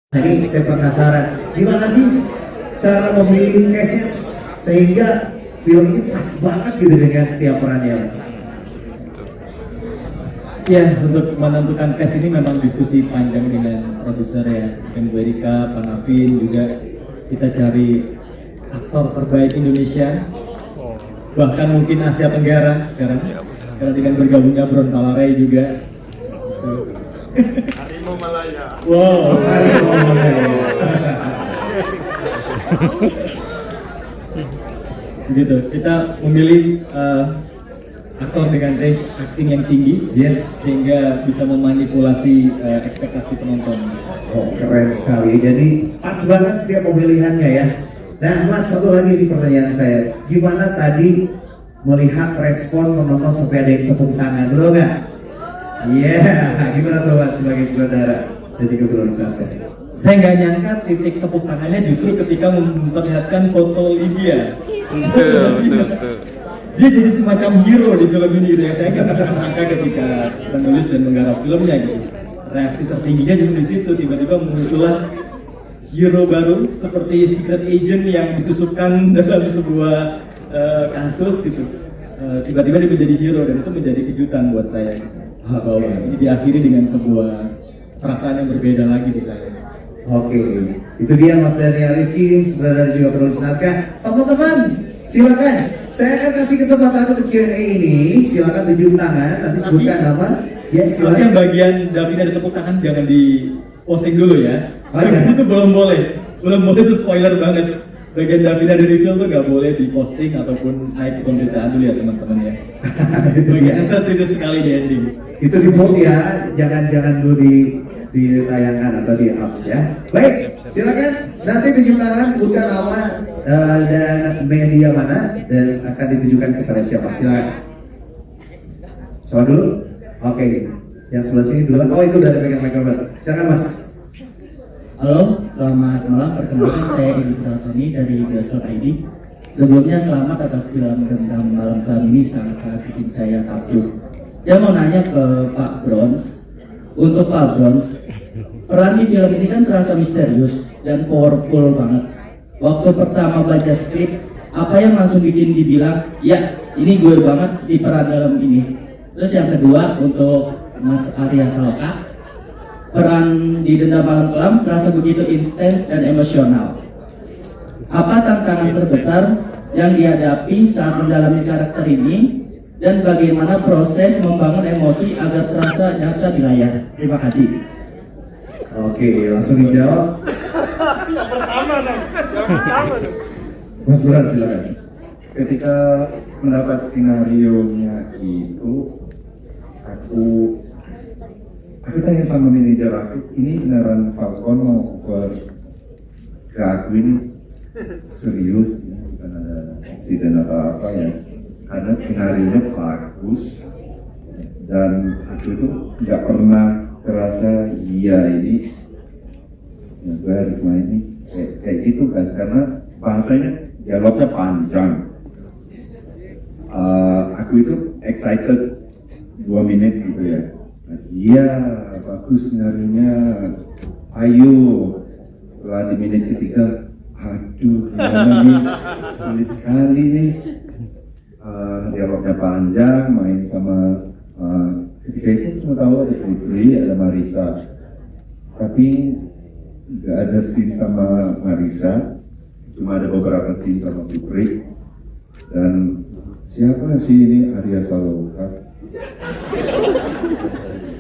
Jadi saya penasaran, gimana sih cara memilih cases sehingga film ini pas banget gitu dengan setiap perannya? Ya, untuk menentukan cast ini memang diskusi panjang dengan produser ya, dengan Bu Erika, Pak Navin juga. Kita cari aktor terbaik Indonesia, bahkan mungkin Asia Tenggara sekarang. Karena dengan bergabungnya Bron Talarai juga. Harimau Malaya. Wow, Harimau Malaya. Begitu, kita memilih aktor dengan range acting yang tinggi, Yes. sehingga bisa memanipulasi ekspektasi penonton. Oh, keren sekali. Jadi pas banget setiap pemilihannya ya. Nah, Mas, satu lagi di pertanyaan saya, gimana tadi melihat respon penonton sampai ada yang tepuk tangan, betul nggak? Iya, gimana tuh Mas sebagai saudara dan juga berorganisasi? Saya nggak nyangka titik tepuk tangannya justru ketika memperlihatkan foto Lydia. Betul. Dia jadi semacam hero di film ini gitu ya. Saya nggak pernah sangka ketika menulis dan menggarap filmnya gitu. Reaksi tertingginya justru di situ, tiba-tiba muncullah hero baru seperti secret agent yang disusupkan dalam sebuah kasus gitu. Tiba-tiba dia menjadi hero dan itu menjadi kejutan buat saya. Bahwa ini diakhiri dengan sebuah perasaan yang berbeda lagi di saya. Oke, itu dia Mas Daniel Rifki, saudara juga penulis naskah. Teman-teman, silakan. Saya akan kasih kesempatan untuk Q&A ini. Silakan tunjuk tangan, nanti sebutkan nama. Yes, Tapi yang silakan. bagian Davina ada tepuk tangan jangan di posting dulu ya. Oh, iya. Itu belum boleh itu spoiler banget. Bagian Davina di reveal tuh nggak boleh di posting ataupun naik di pemberitaan dulu ya teman-teman ya. Itu dia. Bagian sensitif sekali di ending. Itu di vote ya, jangan dulu ditayangkan atau di up ya. Baik, silakan nanti tunjuk tangan, sebutkan nama dan media mana dan akan ditujukan kepada siapa. Silakan. Siapa dulu? Oke, yang sebelah sini duluan. Oh, itu udah pegang mikrofon. Silakan Mas. Halo, selamat malam. Perkenalkan saya Edi Pratoni dari Bioskop ID. Sebelumnya selamat atas film Gendam Malam Kali ini, sangat bikin saya takjub. Saya mau nanya ke Pak Brons. Untuk Pak Brons, peran di film ini kan terasa misterius dan powerful banget. Waktu pertama baca skrip, apa yang langsung bikin dibilang, ya ini gue banget di peran dalam ini. Terus yang kedua untuk Mas Arya Saloka, peran di Dendam Malam Kelam terasa begitu intens dan emosional. Apa tantangan terbesar yang dihadapi saat mendalami karakter ini dan bagaimana proses membangun emosi agar terasa nyata di layar? Terima kasih. Oke, langsung dijawab. Yang pertama dong. Mas Buran silakan. Ketika mendapat skenario-nya itu, aku tanya sama manajer aku, ini beneran Falcon mau ke aku ini serius, ini bukan ada insiden atau apa ya, karena skenario-nya bagus dan aku itu nggak pernah terasa iya ini ya gue harus main nih kayak gitu kan, karena bahasanya dialognya panjang. Aku itu excited 2 menit gitu ya. Iya, bagus skenario-nya. Ayo, setelah di menit ketiga, aduh, gimana nih? Sulit sekali nih. Dialognya panjang, main sama ketika itu cuma tahu ada Putri, ada Marisa, tapi nggak ada scene sama Marisa, cuma ada beberapa scene sama Putri. Dan siapa sih ini Arya Saloka?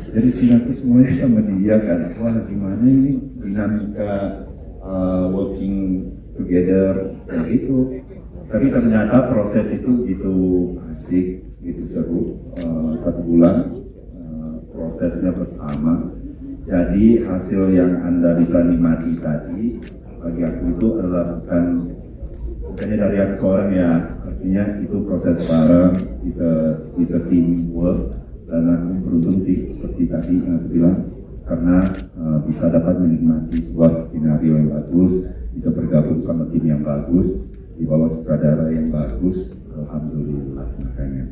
Jadi sinatu semuanya sama dia kan. Wah, gimana ini dinamika working together gitu. Tapi ternyata proses itu gitu asik, gitu seru. 1 bulan prosesnya bersama. Jadi hasil yang Anda bisa nikmati tadi bagi aku itu adalah bukannya dari aku seorang ya, artinya itu proses bareng, bisa teamwork. Dan aku beruntung sih seperti tadi yang aku bilang, karena bisa dapat menikmati sebuah skenario yang bagus, bisa bergabung sama tim yang bagus, di bawah sutradara yang bagus. Alhamdulillah, makanya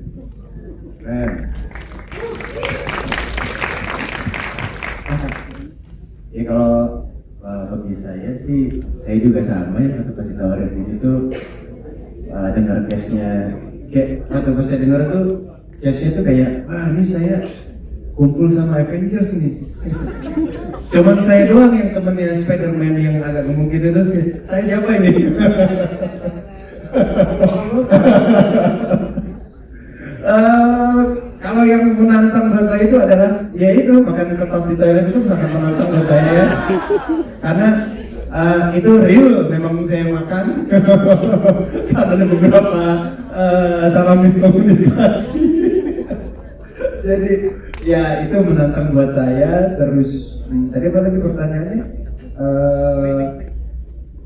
keren. Ya kalau bagi saya sih, saya juga sama ya waktu pas ditawarin ini tuh dengar case-nya, kayak waktu pas saya dengar tuh case-nya tuh kayak, wah ini saya kumpul sama Avengers nih. Cuman saya doang yang temennya Spider-Man yang agak gemuk gitu tuh, saya siapa ini? Kalau yang menantang buat saya itu adalah ya itu makan kertas di toilet itu sangat menantang buat saya ya. Karena itu real memang saya makan karena ada beberapa salah miskomunikasi. Jadi ya itu menantang buat saya. Terus tadi apa lagi pertanyaannya?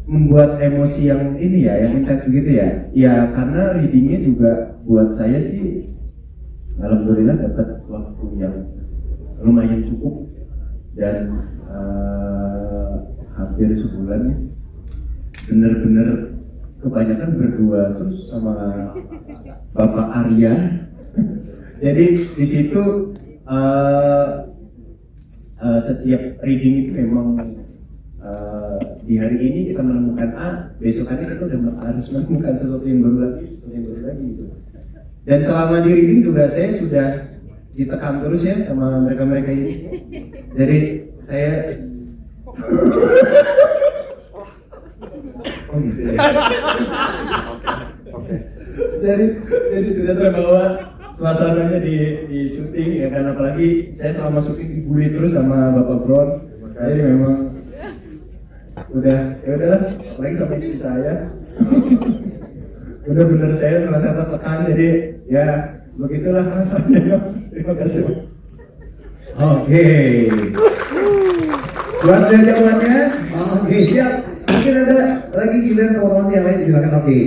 Membuat emosi yang ini ya, yang intens begitu ya. Ya karena readingnya juga buat saya sih alhamdulillah dapat waktu yang lumayan cukup dan hampir sebulan ya. Bener-bener kebanyakan berdua terus sama Bapak Arya. Jadi di situ setiap reading itu memang di hari ini kita menemukan A, besokannya kita udah harus menemukan sesuatu yang baru lagi, gitu. Dan selama di reading juga saya sudah ditekan terus ya sama mereka-mereka ini. Jadi saya oh gitu ya. Jadi sudah terbawa suasananya di syuting ya kan, apalagi saya selama syuting dibully terus sama Bapak Bron. Jadi memang udah ya udahlah, apalagi sama istri saya. Bener-bener saya merasa tertekan, jadi ya begitulah rasanya. Terima kasih. Oke. Buat saya jawabannya. Oke, siap. Mungkin ada lagi giliran teman-teman yang lain, silakan. Oke.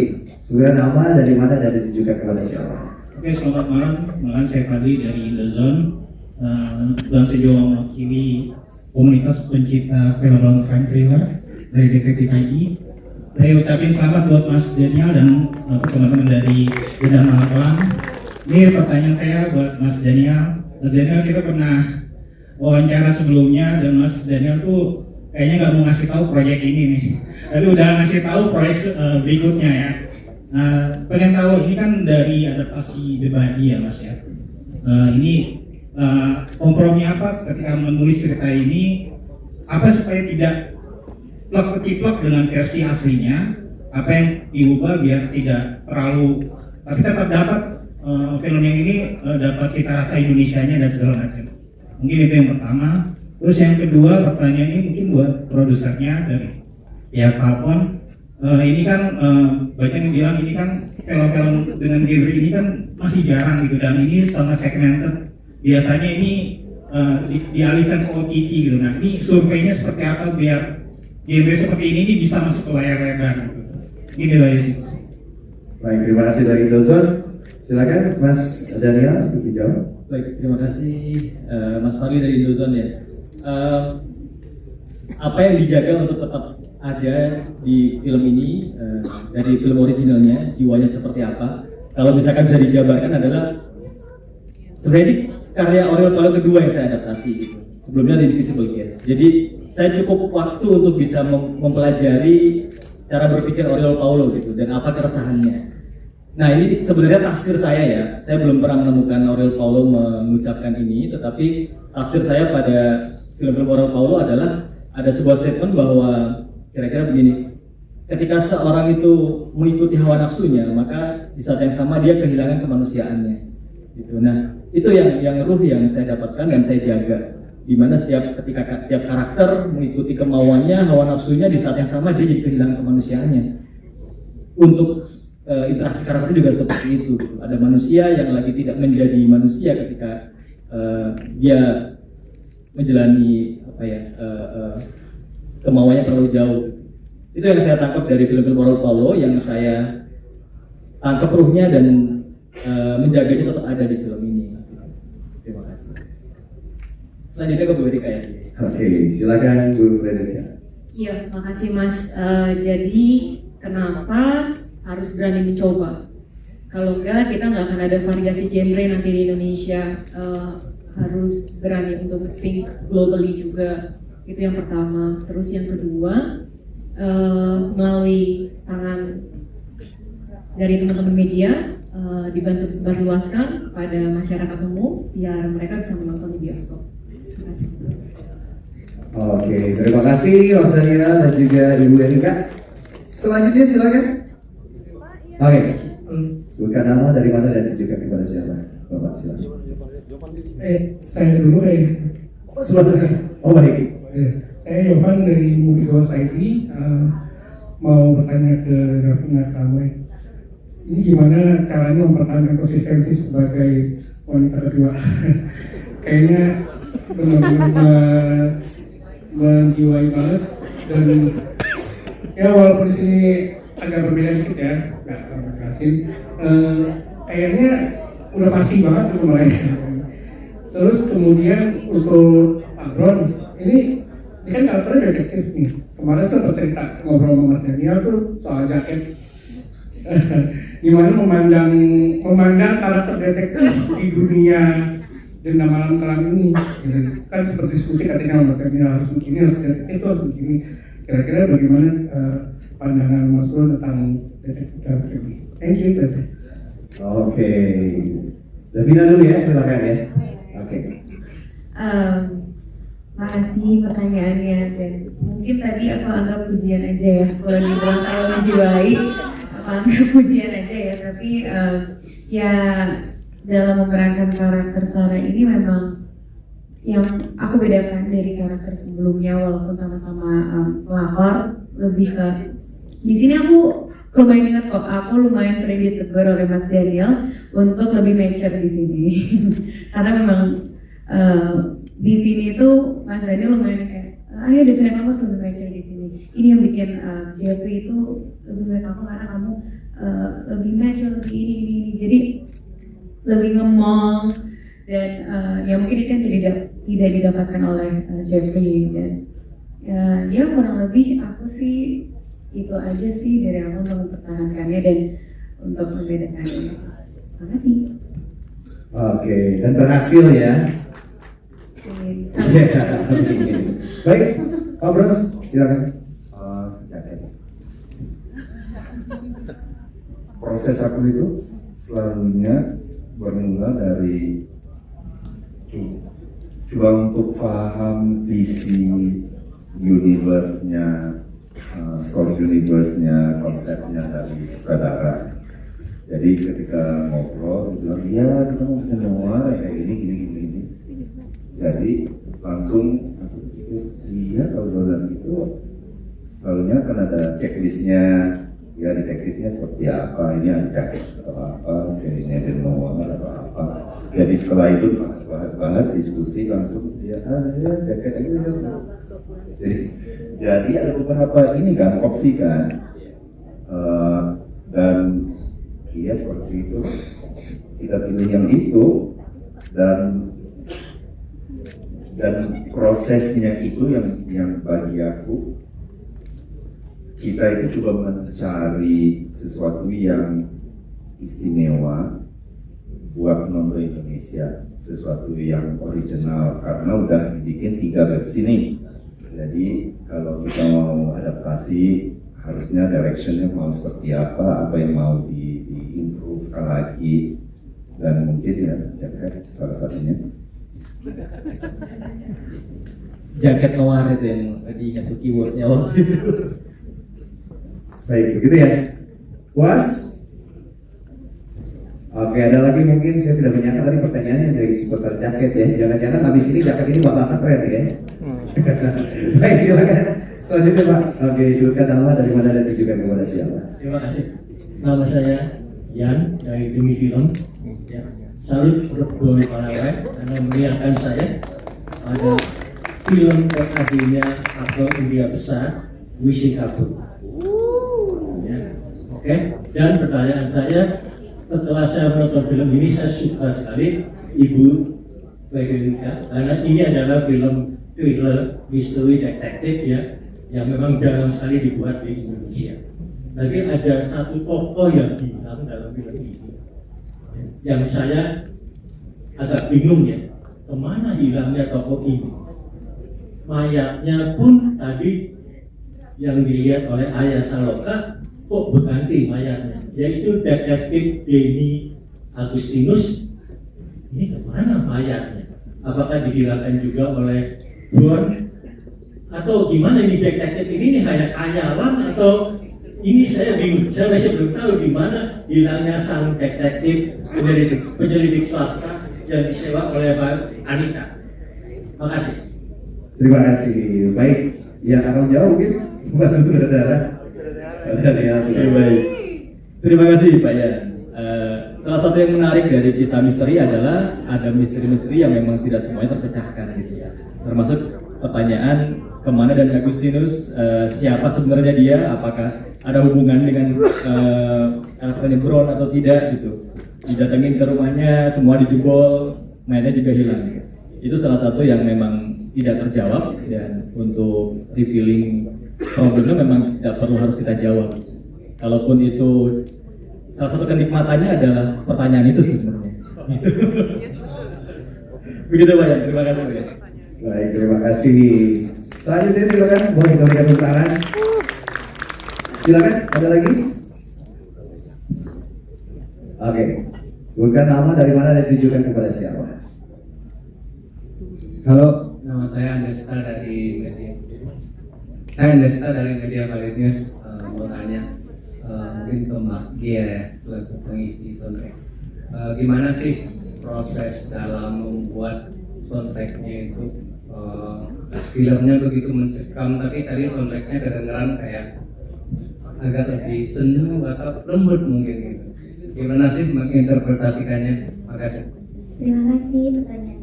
Sudah nama dari mana dan ditujukan kepada siapa? Oke, selamat malam. Saya Fadli dari Indozone. Dan saya juga mewakili komunitas pencipta film crime thriller dari Detektif ID. Saya ucapin selamat buat Mas Daniel dan teman-teman dari Gendam Malang. Ini pertanyaan saya buat Mas Daniel. Mas Daniel, kita pernah wawancara sebelumnya dan Mas Daniel tuh kayaknya nggak mau ngasih tahu proyek ini nih. Tapi udah ngasih tahu proyek berikutnya ya. Pengen tahu, ini kan dari adaptasi The Body ya Mas ya. Ini kompromi apa ketika menulis cerita ini? Apa supaya tidak plak-ketiplak dengan versi aslinya, apa yang diubah biar tidak terlalu, tapi tetap dapat film yang ini dapat cita rasa Indonesianya dan segala macam. Mungkin itu yang pertama. Terus yang kedua, pertanyaan ini mungkin buat produsernya dari pihak Falcon. Ini kan banyak yang bilang ini kan film-film dengan genre ini kan masih jarang gitu, dan ini sangat segmented. Biasanya ini dialihkan ke OTT gitu. Nah ini surveinya seperti apa biar genre seperti ini bisa masuk ke layar lebar gitu. Ini lah sih. Baik, terima kasih dari Indozone. Silakan Mas Daniel dijawab. Baik, terima kasih Mas Fadli dari Indozone ya. Apa yang dijaga untuk tetap ada di film ini dari film originalnya, jiwanya seperti apa? Kalau misalkan bisa dijabarkan adalah sebenarnya karya Oriol Paulo kedua yang saya adaptasi gitu. Sebelumnya di Invisible Guest. Jadi saya cukup waktu untuk bisa mempelajari cara berpikir Oriol Paulo gitu dan apa keresahannya. Nah ini sebenarnya tafsir saya ya. Saya belum pernah menemukan Oriol Paulo mengucapkan ini, tetapi tafsir saya pada film-film Oriol Paulo adalah ada sebuah statement bahwa kira-kira begini, ketika seorang itu mengikuti hawa nafsunya, maka di saat yang sama dia kehilangan kemanusiaannya. Gitu. Nah, itu yang ruh yang saya dapatkan dan saya jaga. Di mana ketika tiap karakter mengikuti kemauannya, hawa nafsunya, di saat yang sama dia jadi kehilangan kemanusiaannya. Untuk interaksi karakter juga seperti itu. Gitu. Ada manusia yang lagi tidak menjadi manusia ketika dia menjalani kemauannya terlalu jauh. Itu yang saya tangkap dari film-film Oriol Paulo, yang saya tangkap ruhnya dan menjaganya tetap ada di film ini. Terima kasih. Selanjutnya ke Bu Erika ya. Oke, silakan Bu Frederica. Iya, makasih Mas. Jadi kenapa harus berani mencoba? Kalau enggak, kita nggak akan ada variasi genre nanti di Indonesia. Harus berani untuk think globally juga. Itu yang pertama. Terus yang kedua, melalui tangan dari teman-teman media, dibantu sebarluaskan pada masyarakat umum biar mereka bisa menonton di bioskop. Terima kasih. Oke, terima kasih Rosalia dan juga Ibu Erika. Selanjutnya silakan. Oke, sebutkan nama dari mana dan juga kepada siapa. Bapak silakan. Saya dulu Silakan. Oh baik. Saya Yohan dari Movie Goals ID, mau bertanya ke Raffi Nakawai. Ini gimana caranya mempertahankan konsistensi sebagai wanita kedua? Kayaknya benar-benar menjiwai banget, dan ya walaupun di sini agak berbeda dikit ya, nggak terlalu jelasin. Kayaknya udah pasti banget untuk mulai. Terus kemudian untuk Pak Bron, ini kan karakternya detektif nih. Kemarin saya cerita ngobrol sama Mas Daniel tuh soal jaket. Gimana memandang karakter detektif di dunia Dendam Malam Kelam ini. Kan seperti diskusi katanya Mas Daniel harus begini, harus detektif itu harus begini. Kira-kira bagaimana pandangan Mas Bron tentang detektif ini? Thank you, Tete. Oke. Davina dulu ya, silakan ya. Oke. Makasih pertanyaannya, dan mungkin tadi aku anggap pujian aja ya, kalau dibilang kalau menjiwai aku anggap pujian aja ya, tapi ya dalam memerankan karakter Sarah ini memang yang aku bedakan dari karakter sebelumnya, walaupun sama-sama pelakor, lebih ke di sini aku lumayan ingat kok, aku lumayan sering ditegur oleh Mas Daniel untuk lebih mature di sini karena memang di sini tuh Mas Daniel lumayan kayak, ayo Devina kamu harus lebih mature di sini. Ini yang bikin Jeffrey itu lebih baik aku karena kamu lebih mature, lebih ini. Jadi lebih ngemong, dan ya mungkin itu kan tidak didapatkan oleh Jeffrey, dan ya kurang lebih aku sih itu aja sih dari aku untuk mempertahankannya dan untuk membedakannya. Terima kasih. Oke, dan berhasil ya. Baik, Pak Bros, silakan. Proses aku itu selalunya bermula dari coba untuk paham visi universe-nya, story universe-nya, konsepnya dari sutradara. Jadi ketika ngobrol, bilang iya kita mau bikin noir kayak gini. Jadi langsung aku pikir, iya kalau dalam itu selalunya kan ada checklistnya, ya detektifnya seperti apa, ini ada jaket atau apa, serinya ada noir atau apa. Jadi setelah itu bahas diskusi langsung dia ya jaket itu. Jadi ada beberapa ini kan opsi kan, dan iya seperti itu kita pilih yang itu, dan prosesnya itu yang bagi aku, kita itu coba mencari sesuatu yang istimewa buat penonton Indonesia, sesuatu yang original karena udah dibikin 3 versi nih. Jadi kalau kita mau adaptasi harusnya directionnya mau seperti apa yang mau di-improve lagi, dan mungkin ya jaket salah satunya. Jaket noir itu yang diingat tuh keywordnya waktu itu. Baik, begitu ya. Puas? Oke, ada lagi mungkin saya tidak menyangka tadi pertanyaannya dari seputar jaket ya. Jangan-jangan habis ini jaket ini bakal keren ya. Baik, silakan. Selanjutnya Pak. Oke, sebutkan nama dari mana dan juga kepada siapa. Terima kasih. Nama saya Yan dari Demi Film. Ya. Salut untuk Boy Palawai karena mengingatkan saya pada film terakhirnya aktor India besar Rishi Kapoor. Ya. Oke. Dan pertanyaan saya, setelah saya menonton film ini saya suka sekali Ibu Veronica karena ini adalah film thriller misteri detektif ya, yang memang jarang sekali dibuat di Indonesia. Tapi ada satu tokoh yang hilang dalam film ini yang saya agak bingung ya, kemana hilangnya tokoh ini. mayatnya pun tadi yang dilihat oleh Ayah Saloka kok berganti mayatnya, yaitu detektif Denny Agustinus. Ini kemana mayatnya? Apakah dihilangkan juga oleh Buan? Atau gimana ini detektif ini hanya khayalan atau ini saya bingung, saya masih belum tahu di mana hilangnya sang detektif penyelidik swasta yang disewa oleh Mbak Anita. Makasih. Terima kasih. Baik, yang akan jawab mungkin Mas Sutradara. Baik. Terima kasih Pak Yan. Salah satu yang menarik dari kisah misteri adalah ada misteri-misteri yang memang tidak semuanya terpecahkan gitu ya. Termasuk pertanyaan kemana dan Agustinus, siapa sebenarnya dia, apakah ada hubungan dengan karakternya Bron atau tidak gitu. Didatengin ke rumahnya, semua dijebol, mainnya juga hilang. Itu salah satu yang memang tidak terjawab, dan untuk revealing problemnya memang tidak perlu harus kita jawab. Kalaupun itu salah satu kenikmatannya adalah pertanyaan itu sebenarnya. Begitu Pak ya, terima kasih Pak. Baik, terima kasih. Selanjutnya silakan, boleh kita berikan tepuk tangan. Silakan, ada lagi? Oke, sebutkan nama, dari mana, dan ditujukan kepada siapa. Halo, nama saya Andesta dari Media. Saya Andesta dari Media Valid News. Mau tanya, mungkin ke Mbak Gia ya, selaku pengisi soundtrack. Gimana sih proses dalam membuat soundtracknya itu? Filmnya begitu mencekam, tapi tadi soundtracknya kedengeran kayak agak lebih sendu atau lembut mungkin gitu. Gimana sih menginterpretasikannya? Makasih. Terima kasih pertanyaannya.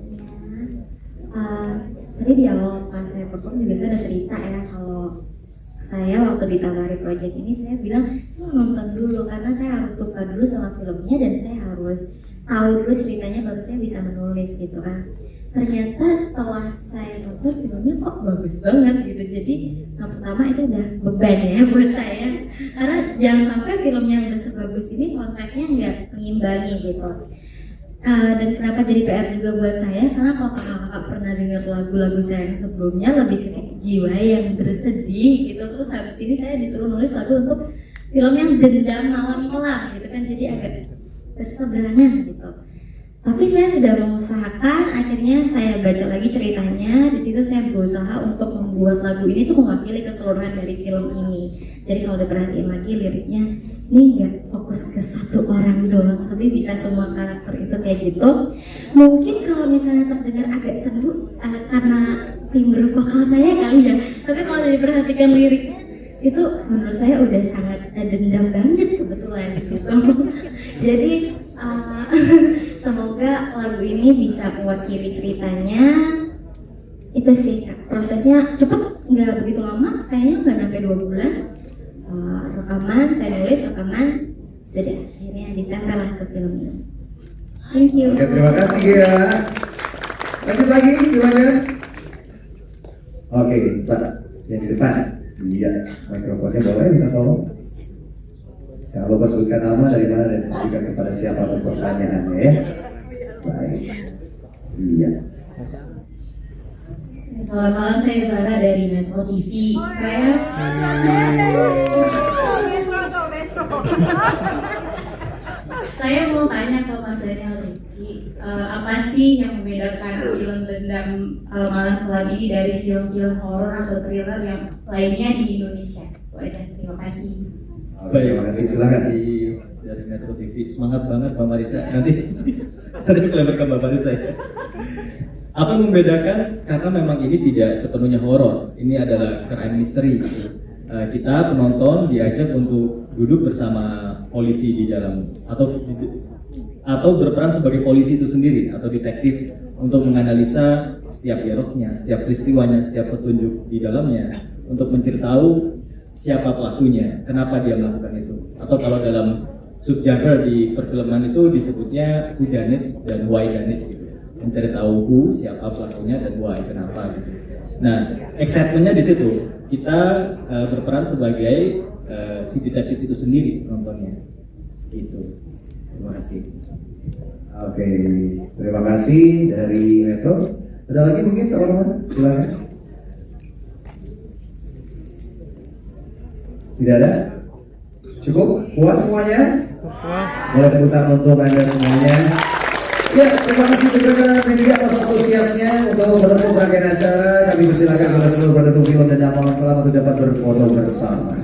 Tadi di awal pas saya perform juga saya udah cerita ya kalau saya waktu ditawari proyek ini saya bilang nonton dulu karena saya harus suka dulu sama filmnya dan saya harus tahu dulu ceritanya baru saya bisa menulis gitu kan. Ternyata setelah saya nonton filmnya kok bagus banget gitu, jadi yang pertama itu udah beban ya buat saya karena jangan sampai filmnya udah sebagus ini soundtracknya nggak mengimbangi gitu. Dan kenapa jadi PR juga buat saya karena kalau kakak-kakak pernah dengar lagu-lagu saya yang sebelumnya lebih ke jiwa yang bersedih gitu, terus habis ini saya disuruh nulis lagu untuk film yang dendam malam kelam gitu kan, jadi agak berseberangan gitu. Tapi saya sudah mengusahakan, akhirnya saya baca lagi ceritanya, di situ saya berusaha untuk membuat lagu ini tuh mewakili keseluruhan dari film ini. Jadi kalau diperhatiin lagi liriknya, ini nggak fokus ke satu orang doang, tapi bisa semua karakter itu kayak gitu. Mungkin kalau misalnya terdengar agak sendu karena timbre vokal saya kali ya, tapi kalau diperhatikan liriknya itu menurut saya udah sangat dendam banget kebetulan gitu. Jadi semoga lagu ini bisa mewakili ceritanya. Itu sih prosesnya cepet, nggak begitu lama, kayaknya nggak sampai 2 bulan. Rekaman, saya nulis, rekaman, sudah akhirnya ditempel lah ke film ini. Thank you. Oke, terima kasih ya. Lanjut lagi, silakan. Oke, Pak, yang di depan. Iya, mikrofonnya boleh minta tolong. Jangan lupa sebutkan nama, dari mana, dan juga kepada siapa untuk pertanyaannya ya. Baik. Iya. Selamat malam, saya Zara dari Metro TV. Saya mau tanya ke Mas Daniel Riki, apa sih yang membedakan film Dendam Malam Kelam ini dari film-film horor atau thriller yang lainnya di Indonesia? Terima kasih. Baik, terima kasih, silakan. Dari Metro TV, semangat banget Mbak Marisa. Nanti kelempar ke Mbak Marisa ya. Apa yang membedakan? Karena memang ini tidak sepenuhnya horor. Ini adalah crime mystery. Kita penonton diajak untuk duduk bersama polisi di dalam atau berperan sebagai polisi itu sendiri atau detektif untuk menganalisa setiap dialognya, setiap peristiwanya, setiap petunjuk di dalamnya untuk mencari tahu siapa pelakunya, kenapa dia melakukan itu. Atau kalau dalam subgenre di perfilman itu disebutnya who done it dan why done it gitu. Mencari tahu who, siapa pelakunya, dan why, kenapa gitu. Nah, excitementnya di situ. Kita berperan sebagai si detektif itu sendiri nontonnya. Gitu. Terima kasih. Oke, terima kasih dari Metro. Ada lagi mungkin teman-teman? Silakan. Tidak ada? Cukup? Puas semuanya? Boleh tepuk tangan untuk Anda semuanya. Ya, terima kasih juga media atas antusiasnya untuk menutup rangkaian acara. Kami persilakan kepada seluruh pendukung film dan Malam Kelam untuk dapat berfoto bersama.